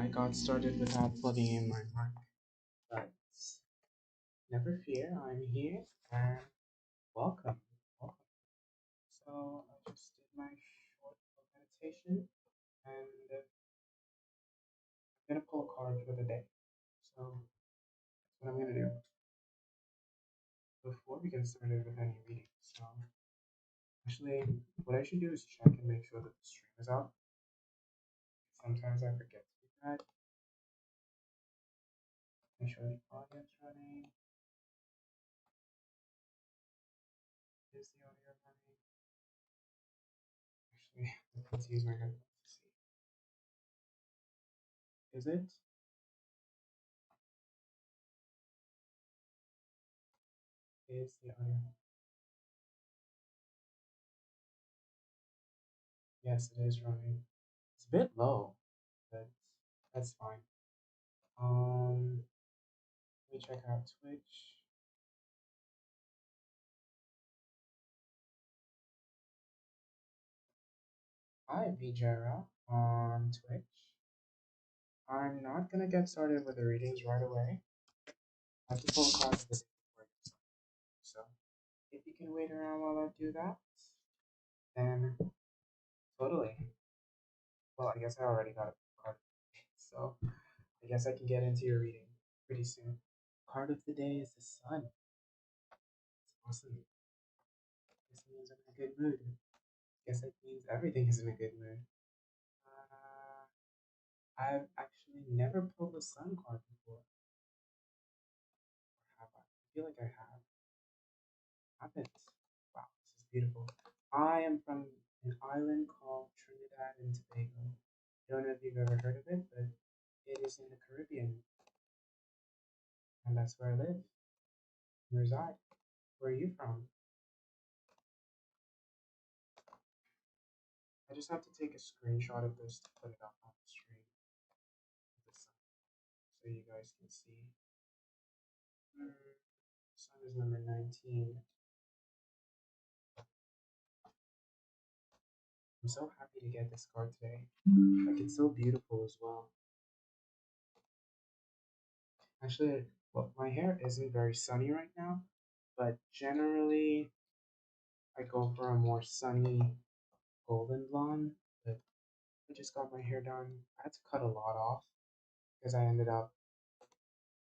I got started without plugging in my mic, but never fear, I'm here and welcome. Welcome. So I just did my short meditation and I'm gonna pull a card for the day. So that's what I'm gonna do before we get started with any reading. So actually, what I should do is check and make sure that the stream is out. Sometimes I forget to do that. Make sure the audio's running. Is the audio running? Actually, let's use my headphones to see. Is it? Is the audio? Yes, it is running. It's a bit low, but that's fine. Let me check out Twitch. Hi, Vijera on Twitch. I'm not gonna get started with the readings right away. I have to pull a card for the day before I get started. So if you can wait around while I do that, then totally. Well, I guess I already got a card, so I guess I can get into your reading pretty soon. Card of the day is the sun. It's awesome. This means I'm in a good mood. Guess that means everything is in a good mood. Uh, I've actually never pulled a sun card before. Or have I? I feel like I have. Haven't. Wow, this is beautiful. I am from an island called Trinidad and Tobago. I don't know if you've ever heard of it, but it is in the Caribbean, and that's where I live and reside. Where are you from? I just have to take a screenshot of this to put it up on the screen so you guys can see. Sun is number 19. I'm so happy to get this card today. Like, it's so beautiful as well. Actually, well, my hair isn't very sunny right now, but generally I go for a more sunny golden blonde. But I just got my hair done. I had to cut a lot off because I ended up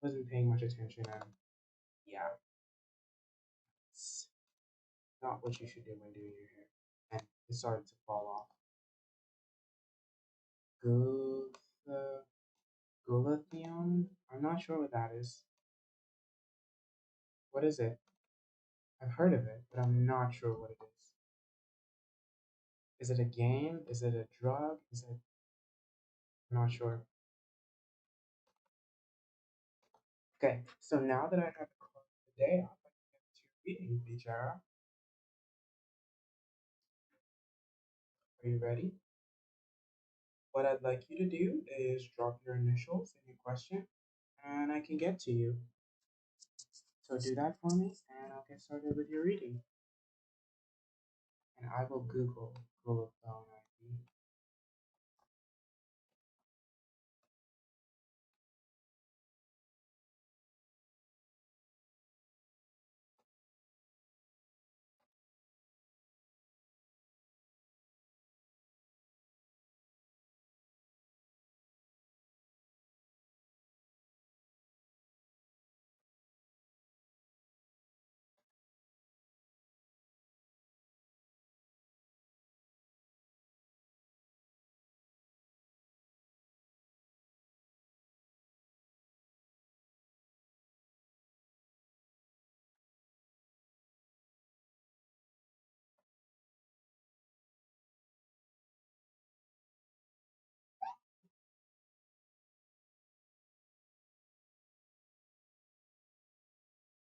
wasn't paying much attention, and yeah, it's not what you should do when doing your hair. And it started to fall off. Gulth- Gulatheon? I'm not sure what that is. What is it? I've heard of it, but I'm not sure what it is. Is it a game? Is it a drug? Is it? I'm not sure. Okay, so now that I have the card of the day, I'd like to get to reading, Bijara. Are you ready? What I'd like you to do is drop your initials and your question, and I can get to you. So do that for me, and I'll get started with your reading. And I will Google Phone ID.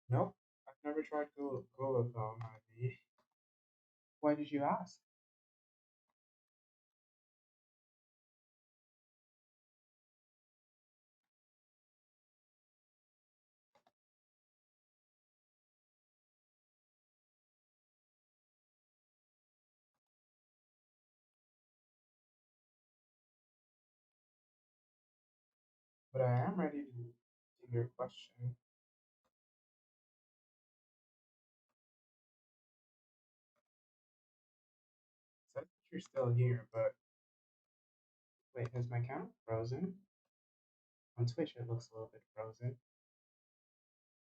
Nope, I've never tried Google Phone ID. Why did you ask? But I am ready to your question. Says that you're still here, but wait, has my camera frozen? On Twitch, it looks a little bit frozen.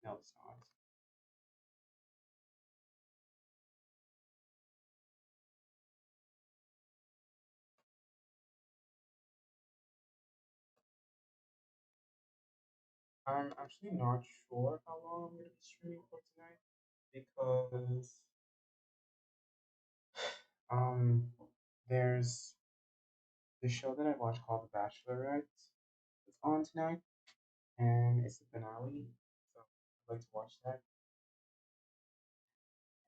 No, it's not. I'm actually not sure how long I'm going to be streaming for tonight because um there's the show that I watch called The Bachelorette. It's on tonight and it's the finale, so I'd like to watch that.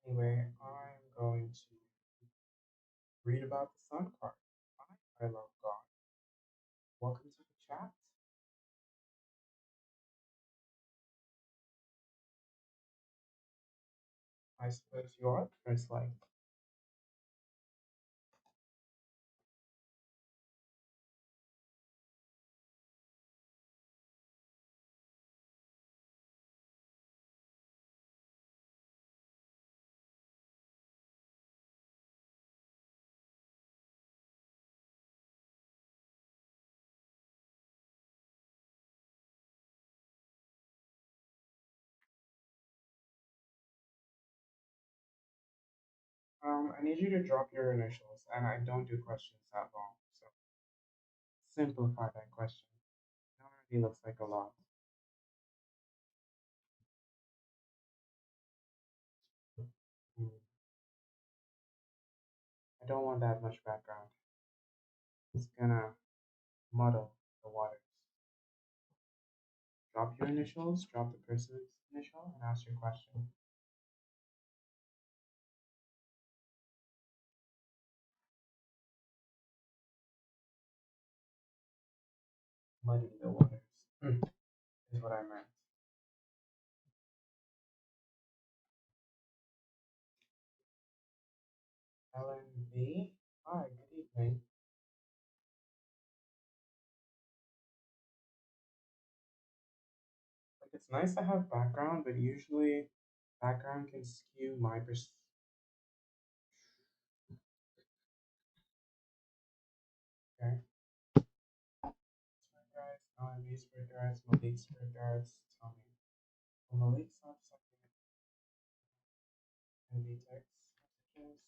Anyway, I'm going to read about the Sun card. Hi, I love God. Welcome to the chat. I suppose you are the first light. I need you to drop your initials, and I don't do questions that long, so simplify that question. It already looks like a lot. Hmm. I don't want that much background. It's gonna muddle the waters. Drop your initials, drop the person's initial, and ask your question. Muddy the waters. Is what I meant. Ellen B. Hi, good evening. Like it's nice to have background, but usually background can skew my Okay. Spirit guides, LMB spirit guides, Malik spirit guides, tell me. Will Malik stop sending NB text messages?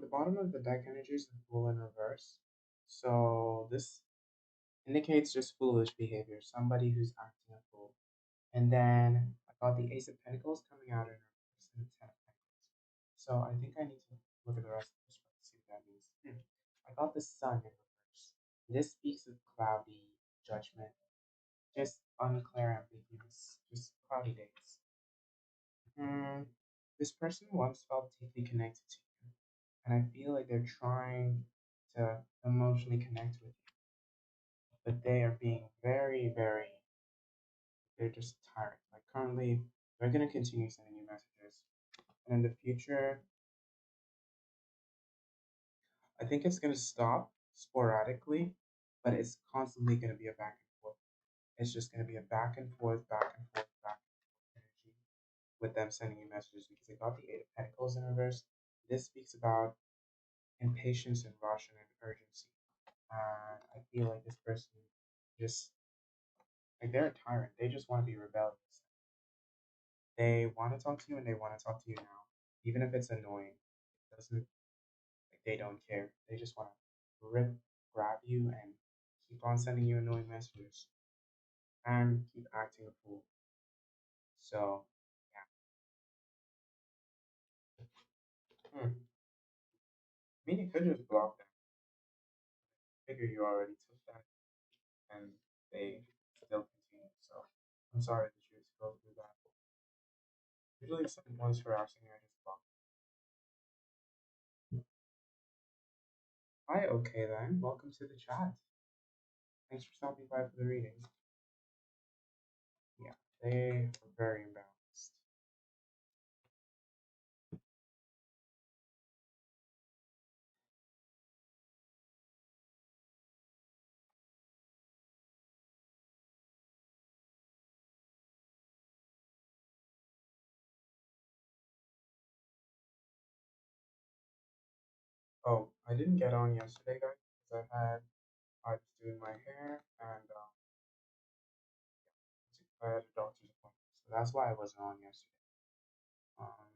The bottom of the deck energy is the Fool in reverse. So this indicates just foolish behavior, somebody who's acting a fool. And then I got the Ace of Pentacles coming out in reverse and the Ten of Pentacles. So I think I need to look at the rest of this one to see what that means. I got the Sun in reverse. This speaks of cloudy judgment, just unclear, ambiguous, just cloudy days. This person once felt deeply connected to you, and I feel like they're trying to emotionally connect with you, but they are being very, very, they're just tired. Like currently, they're going to continue sending you messages. And in the future, I think it's going to stop sporadically, but it's constantly going to be a back and forth. It's just going to be a back and forth, back and forth, back and forth energy with them sending you messages because they got the Eight of Pentacles in reverse. This speaks about impatience and rush and urgency. And I feel like this person just, like, they're a tyrant. They just want to be rebellious. They want to talk to you and they want to talk to you now. Even if it's annoying, it doesn't, like, they don't care. They just want to grab you and keep on sending you annoying messages and keep acting a fool. So, yeah. I mean, you could just block them. Figure you already took that and they still continue. So, I'm sorry that you had to go through that. Usually if someone's harassing me, I just block. Hi, okay then. Welcome to the chat. Thanks for stopping by for the reading. Yeah, they are very imbalanced. Oh, I didn't get on yesterday, guys, because I was doing my hair and I had a doctor's appointment, so that's why I wasn't on yesterday. Um,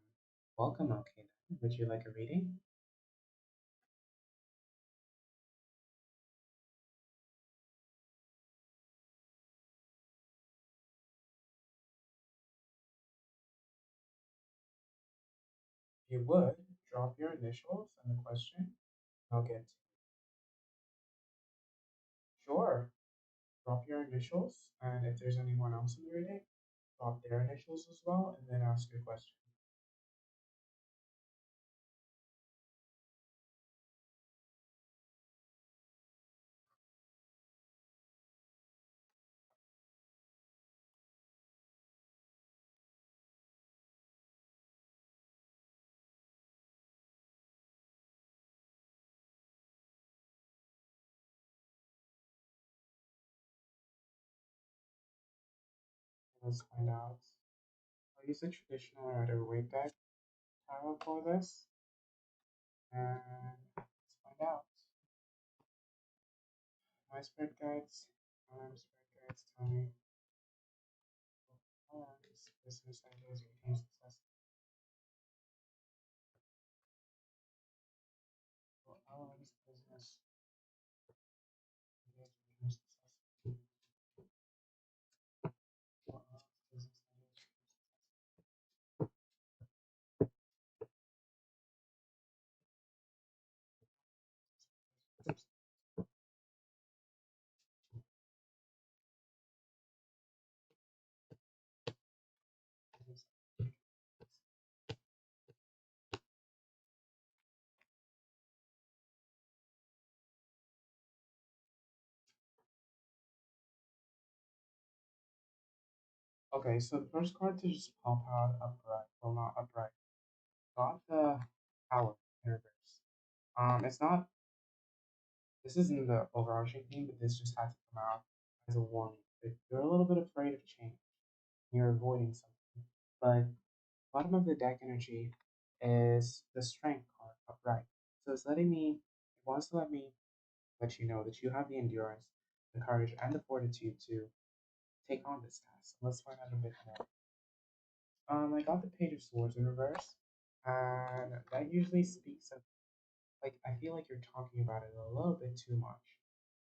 welcome, okay then. Would you like a reading? If you would, drop your initials and the question. I'll get sure. Drop your initials, and if there's anyone else in the reading, drop their initials as well, and then ask your question. Let's find out. I'll use the traditional Rider Waite deck tarot for this, and let's find out. My spirit guides, tell me how long this business ideas routine success. For how long this business ideas routine success. For how long this business ideas routine success. Okay, so the first card to just pop out upright, well not upright, got the Tower in reverse. It's not. This isn't the overarching theme, but this just had to come out as a warning. That you're a little bit afraid of change. You're avoiding something, but bottom of the deck energy is the Strength card upright. So it's letting me. It wants to let you know that you have the endurance, the courage, and the fortitude to take on this task. Let's find out a bit more. I got the Page of Swords in reverse, and that usually speaks of like I feel like you're talking about it a little bit too much.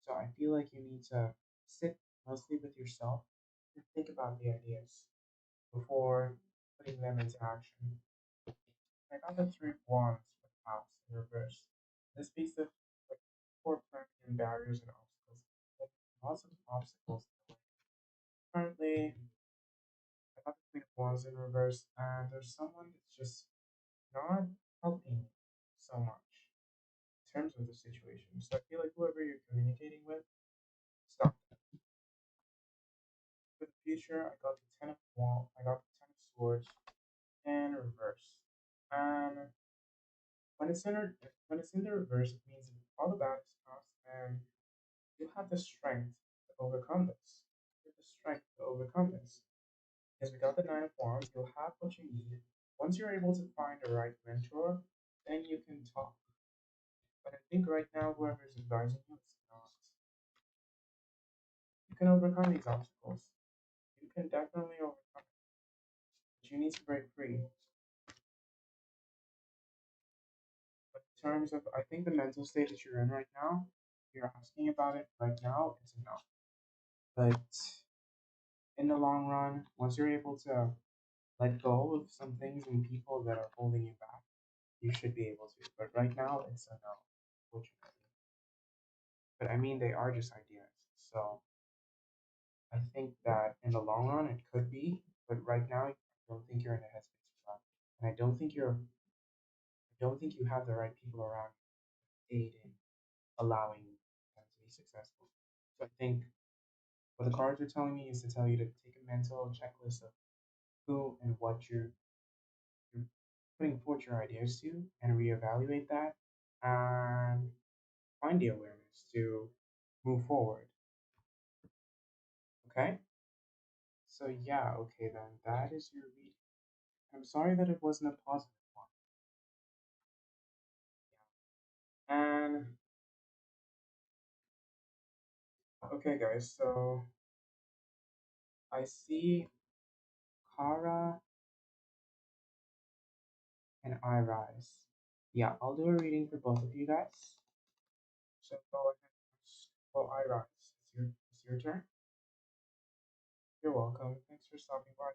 So I feel like you need to sit mostly with yourself and think about the ideas before putting them into action. I got the Three of Wands with House in reverse. This speaks of like poor planning and barriers and obstacles. Like, lots of obstacles in the way. Currently, I got the Queen of Wands in reverse, and there's someone that's just not helping so much in terms of the situation. So I feel like whoever you're communicating with, stop. For the future, I got the Ten of Swords in reverse. Um, when it's in the reverse, it means all the bad is past, and you have the strength to overcome this. You have the strength to overcome this. Because we got the Nine of Wands, you'll have what you need. Once you're able to find the right mentor, then you can talk. But I think right now, whoever's advising you is not. You can overcome these obstacles. You can definitely overcome it. But you need to break free. But in terms of, I think the mental state that you're in right now, if you're asking about it right now, it's a no. But in the long run, once you're able to let go of some things and people that are holding you back, you should be able to. But right now, it's a no, fortunately. But I mean, they are just ideas. So I think that in the long run, it could be. But right now, I don't think you're in a headspace. And I don't think you have the right people around you to aid in allowing them to be successful. So I think what the cards are telling me is to tell you to take a mental checklist of who and what you're putting forth your ideas to and reevaluate that and find the awareness to move forward. Okay? So yeah, okay then. That is your reading. I'm sorry that it wasn't a positive one. And okay guys, so I see Kara and I Rise. Yeah, I'll do a reading for both of you guys. So go ahead. Well, I Rise. It's your turn. You're welcome. Thanks for stopping by.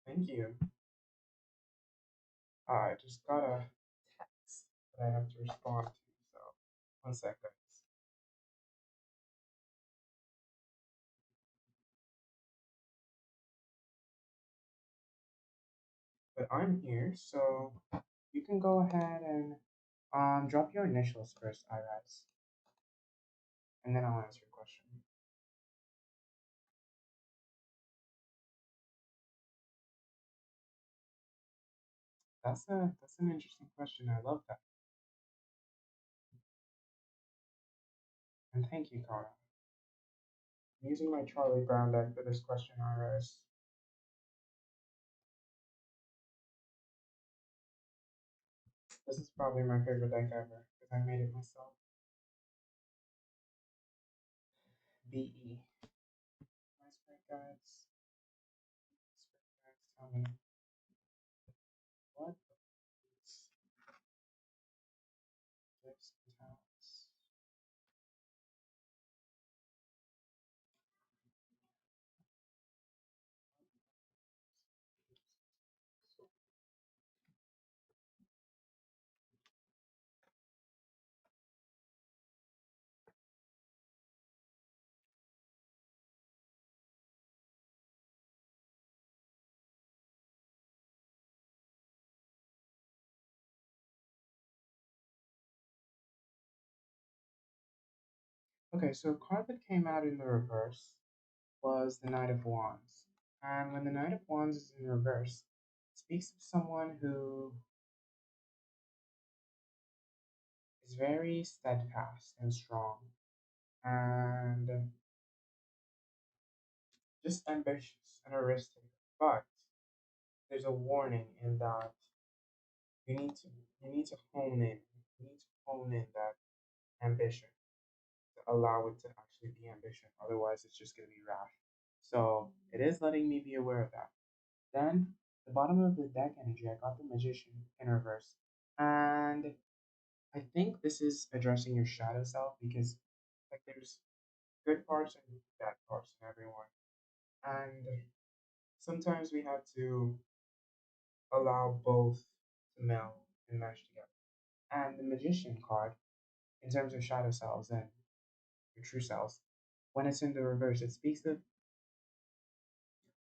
Thank you. I just got a text that I have to respond to. So, one sec, guys. But I'm here, so you can go ahead and drop your initials first, Iris, and then I'll answer your question. That's an interesting question. I love that, and thank you, Cara. I'm using my Charlie Brown deck for this question, Iris. This is probably my favorite deck ever because I made it myself. BE. My spirit guides. Spirit guides tell me what is gifts and talents. Okay, so a card that came out in the reverse was the Knight of Wands. And when the Knight of Wands is in reverse, it speaks of someone who is very steadfast and strong and just ambitious and a risk taker. But there's a warning in that you need to you need to hone in. You need to hone in that ambition to allow it to actually be ambition. Otherwise it's just gonna be rash. So it is letting me be aware of that. Then the bottom of the deck energy, I got the Magician in reverse. And I think this is addressing your shadow self because like there's good parts and bad parts in everyone. And sometimes we have to allow both to meld and mesh together. And the Magician card, in terms of shadow selves and your true selves, when it's in the reverse, it speaks of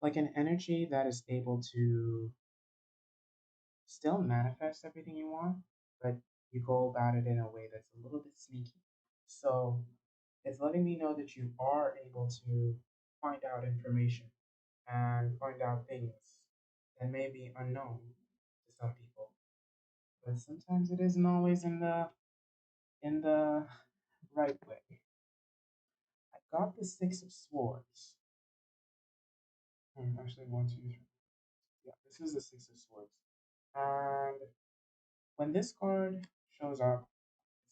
like an energy that is able to still manifest everything you want, but you go about it in a way that's a little bit sneaky. So it's letting me know that you are able to find out information and find out things that may be unknown to some people. But sometimes it isn't always in the right way. I got the Six of Swords. Actually, one, two, three. Yeah, this is the Six of Swords. And when this card shows up,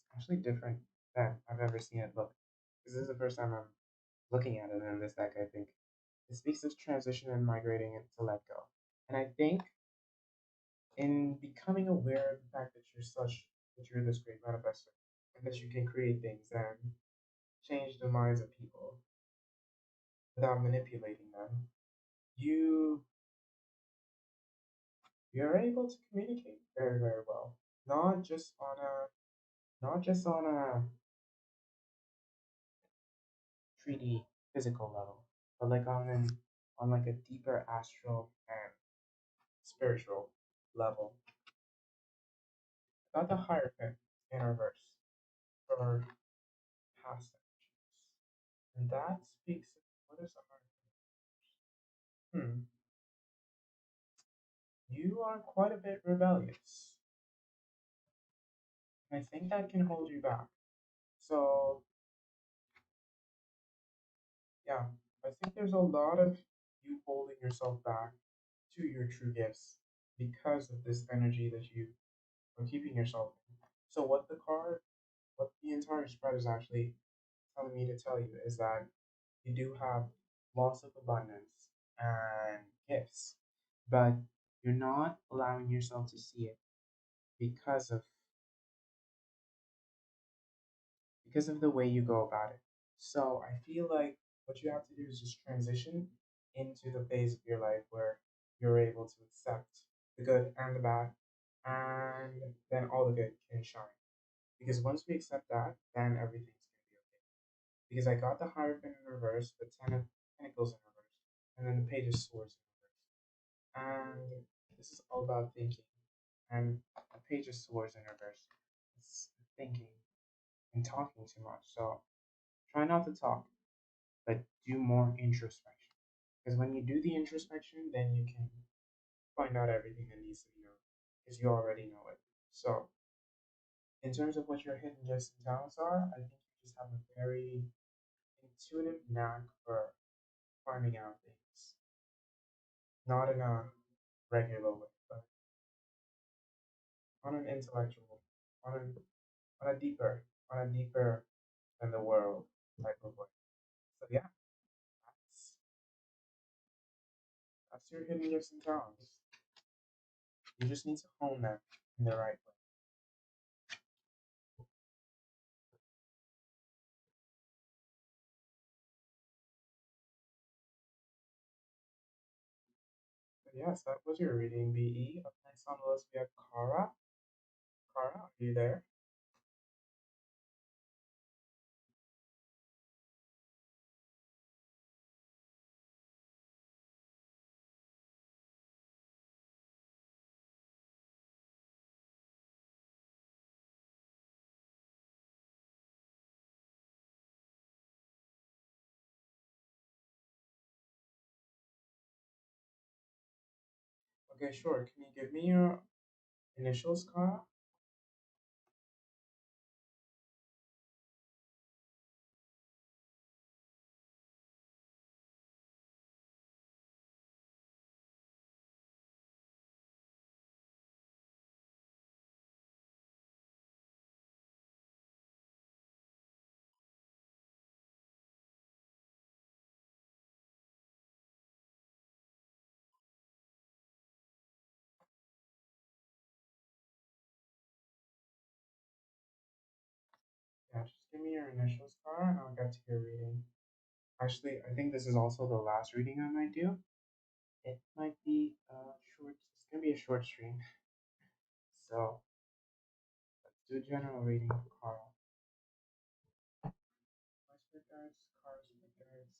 it's actually different than I've ever seen it look. This is the first time I'm looking at it in this deck, I think. It speaks of transition and migrating and to let go. And I think in becoming aware of the fact that you're this great manifestor and that you can create things and change the minds of people without manipulating them, you you're able to communicate very, very well. Not just on a not just on a 3D physical level, but like on like a deeper astral and spiritual level. Got the Hierophant in reverse for past energies. And that speaks of what is the Hierophant? You are quite a bit rebellious. I think that can hold you back. So yeah, I think there's a lot of you holding yourself back to your true gifts because of this energy that you are keeping yourself in. So what the entire spread is actually telling me to tell you is that you do have lots of abundance and gifts, but you're not allowing yourself to see it because of the way you go about it. So I feel like what you have to do is just transition into the phase of your life where you're able to accept the good and the bad, and then all the good can shine. Because once we accept that, then everything's gonna be okay. Because I got the Hierophant in reverse, the Ten of Pentacles in reverse, and then the Page of Swords in reverse. And this is all about thinking. And the Page of Swords in reverse. It's thinking and talking too much. So try not to talk, but do more introspection. Because when you do the introspection, then you can find out everything that needs to be known, because you already know it. So, in terms of what your hidden gifts and talents are, I think you just have a very intuitive knack for finding out things, not in a regular way, but on an intellectual, on on a deeper than the world type of way. So yeah, that's that's your hidden gifts and talents. You just need to hone them in the right way. But yes, that was your reading, BE. Up next on the list we have Kara. Kara, are you there? Okay, sure. Can you give me your initials, Kara? Yeah, just give me your initials, Kara, and I'll get to your reading. Actually, I think this is also the last reading I might do. It might be short. It's gonna be a short stream, so let's do a general reading for Kara. My spirit guides, Kara's spirit guides.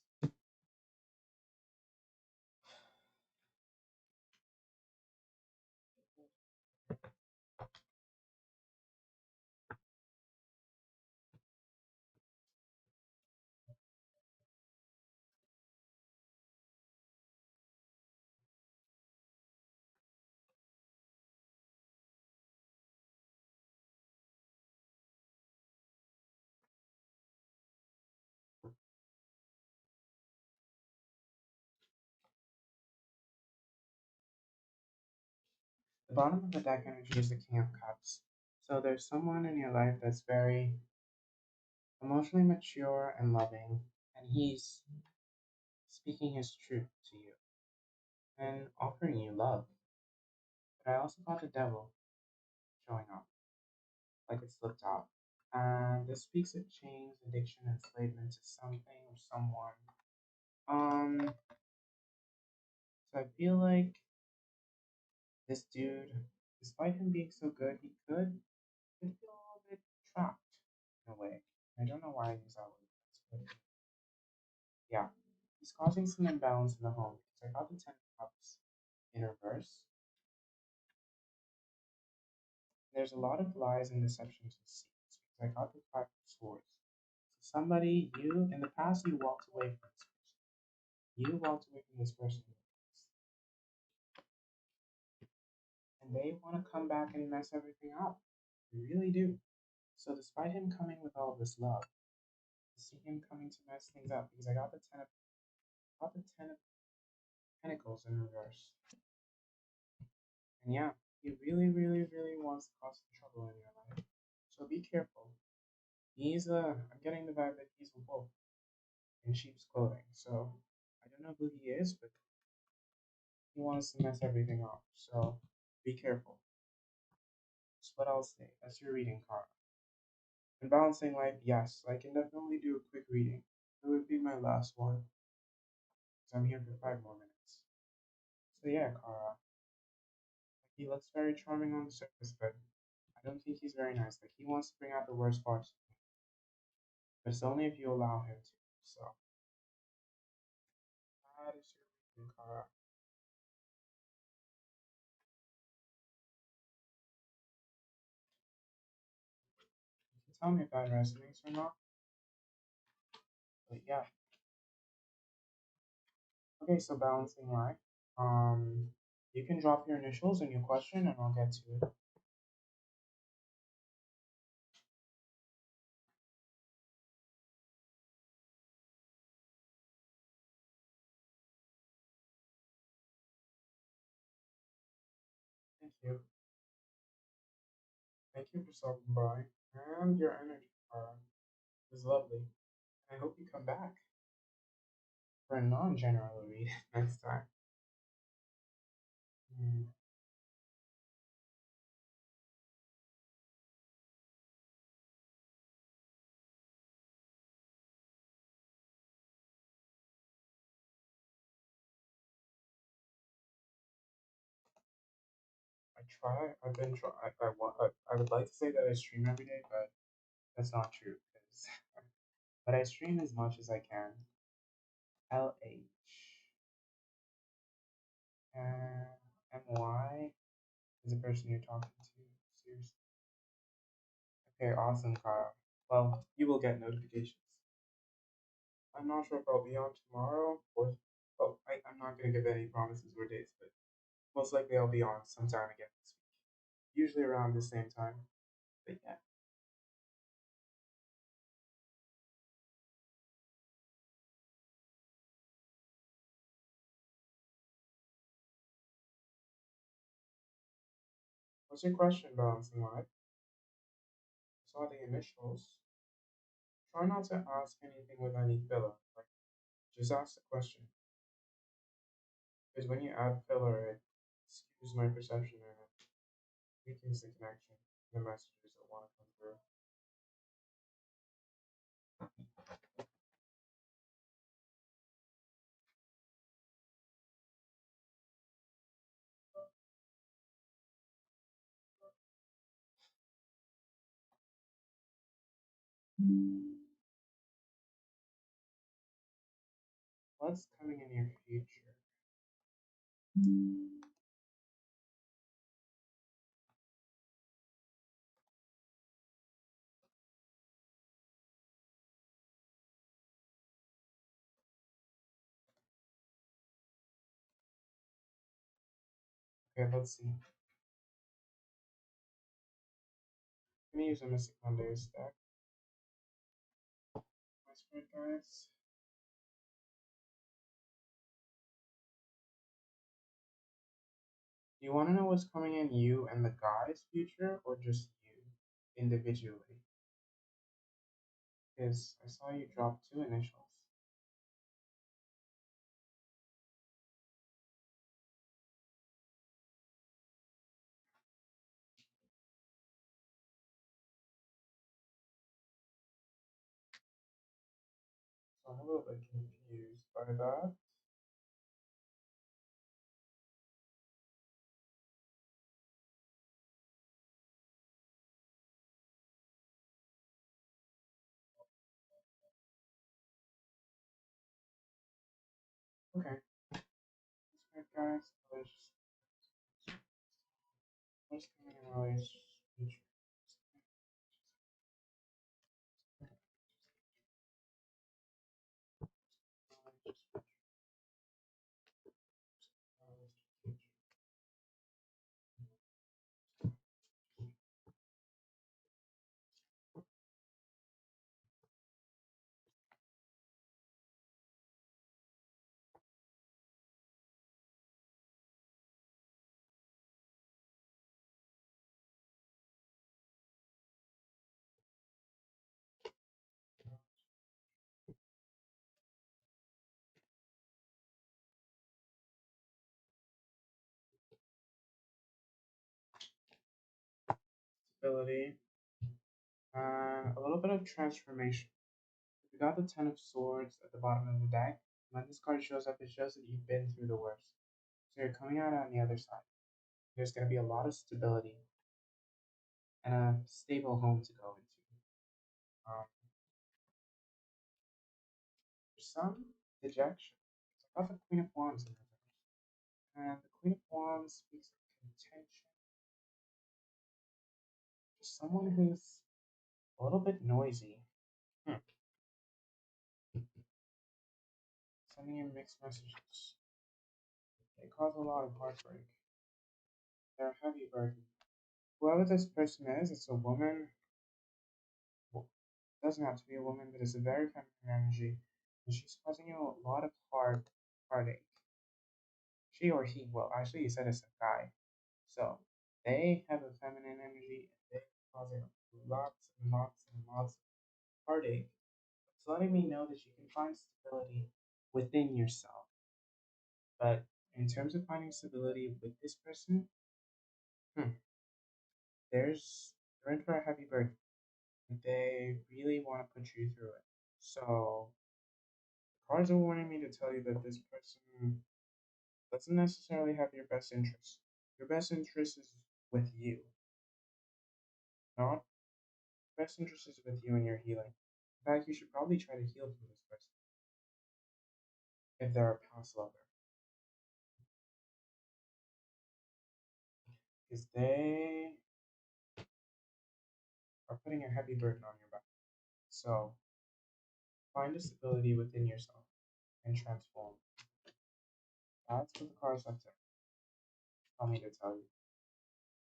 The bottom of the deck energy is the King of Cups. So there's someone in your life that's very emotionally mature and loving, and he's speaking his truth to you and offering you love. But I also got the devil showing up, like it slipped out. And this speaks of chains, addiction, enslavement to something or someone. So I feel like This dude, despite him being so good, he could feel a little bit trapped in a way. I don't know why he's that way. But yeah, he's causing some imbalance in the home because I got the Ten of Cups in reverse. There's a lot of lies and deceptions in secrets because I got the Five of Swords. So somebody, you, in the past, you walked away from this person. You walked away from this person in the past. And they want to come back and mess everything up. They really do. So despite him coming with all of this love, I see him coming to mess things up because got the ten of pentacles in reverse. And yeah, he really, really, really wants to cause some trouble in your life. So be careful. I'm getting the vibe that he's a wolf in sheep's clothing. So I don't know who he is, but he wants to mess everything up. So be careful. That's what I'll say. That's your reading, Kara. In balancing life, yes, I can definitely do a quick reading. It would be my last one, because I'm here for 5 more minutes. So yeah, Kara. Like, he looks very charming on the surface, but I don't think he's very nice. Like, he wants to bring out the worst parts of me, but it's only if you allow him to. So that is your reading, Kara. You can tell me if that resonates or not. But yeah. Okay, so balancing life. Um, you can drop your initials and your question, and I'll get to it. Thank you. Thank you for stopping by, and your energy, Kara, is lovely. I hope you come back for a non-general read next time. Hmm. I try. I've been try. I would like to say that I stream every day, but that's not true. Because, but I stream as much as I can. LHMY is the person you're talking to. Seriously. Okay, awesome, Kyle. Well, you will get notifications. I'm not sure if I'll be on tomorrow or. Oh, I'm not going to give any promises or dates, but most likely I'll be on sometime again this week. Usually around the same time. But yeah. What's your question, Balancing Life? I saw the initials. Try not to ask anything with any filler. Like, just ask the question. Because when you add filler, it skews my perception and it weakens the connection, the messages that want to come through. What's coming in your future? Okay, let's see. I'm gonna use a Mystic Mondays deck. My spirit guides. Do you want to know what's coming in you and the guy's future, or just you individually? Because I saw you drop two initials. So I'm a little bit confused by that. Okay. That's good, guys. Let's come in always feature. Ability. A little bit of transformation. We got the Ten of Swords at the bottom of the deck. When this card shows up, it shows that you've been through the worst. So you're coming out on the other side. There's going to be a lot of stability and a stable home to go into. Um, there's some dejection. I got the Queen of Wands in reverse. And the Queen of Wands speaks of contention. Just someone who's a little bit noisy. Hmm. Sending you mixed messages. They cause a lot of heartbreak. They're a heavy burden. Whoever this person is, it's a woman. Well, it doesn't have to be a woman, but it's a very feminine energy. And she's causing you a lot of heartache. She or he, well, actually, you said it's a guy. So they have a feminine energy and they're causing lots and lots and lots of heartache. It's letting me know that you can find stability within yourself. But in terms of finding stability with this person, hmm, there's they're in for a heavy burden. They really want to put you through it. So the cards are warning me to tell you that this person doesn't necessarily have your best interest. Your best interest is with you, not best interest is with you and your healing. In fact, you should probably try to heal from this person if they're a past lover, because they are putting a heavy burden on your back. So find a stability within yourself and transform. That's what the cards have to tell me to tell you.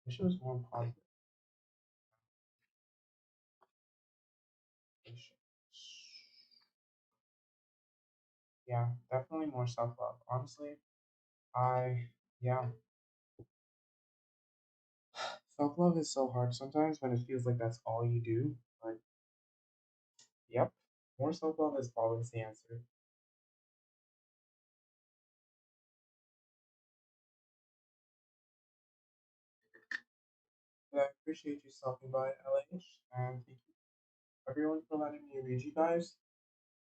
Wish it was more positive. Yeah, definitely more self love. Honestly, I, yeah, self love is so hard sometimes when it feels like that's all you do. But, yep, more self love is always the answer. But I appreciate you stopping by, LH, and thank you everyone for letting me read you guys.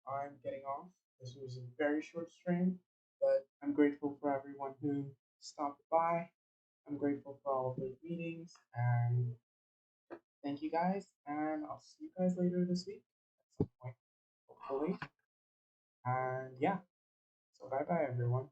I'm getting off. This was a very short stream, but I'm grateful for everyone who stopped by. I'm grateful for all of the readings, and thank you guys. And I'll see you guys later this week at some point, hopefully. And yeah, so bye bye, everyone.